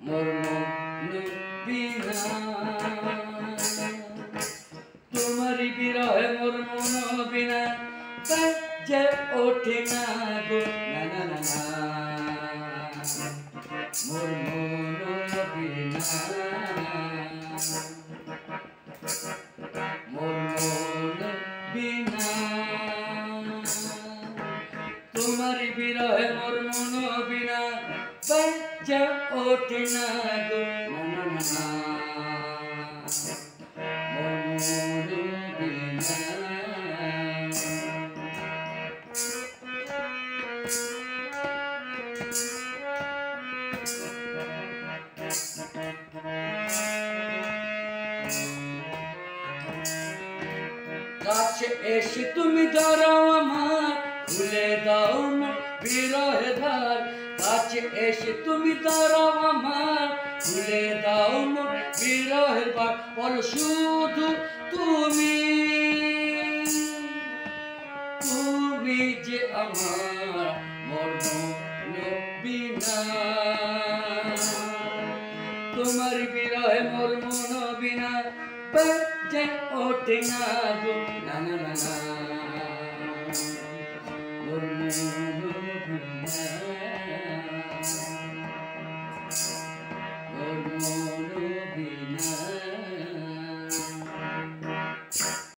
মোর মন বিনা তোমারি বিরহে মোর মন বিনা বাজে ওঠে না গো না না না না মোর মন বিনা মোর মন বিনা তোমারি বিরহে মোর মন বিনা বাজে ওঠে না গো না না না না কাছে এসে তুমি ধরো আমার খুলে দাও মোর বিরহে দ্বার কাছে এসে তুমি ধরো আমার খুলে দাও মোর বিরহে দ্বার বলো শুধু তুমি তুমি যে আমার মোর মন বিনা তোমার বিরহে মোর মন বিনা বাজে ওঠে না গো না না না না মোর মন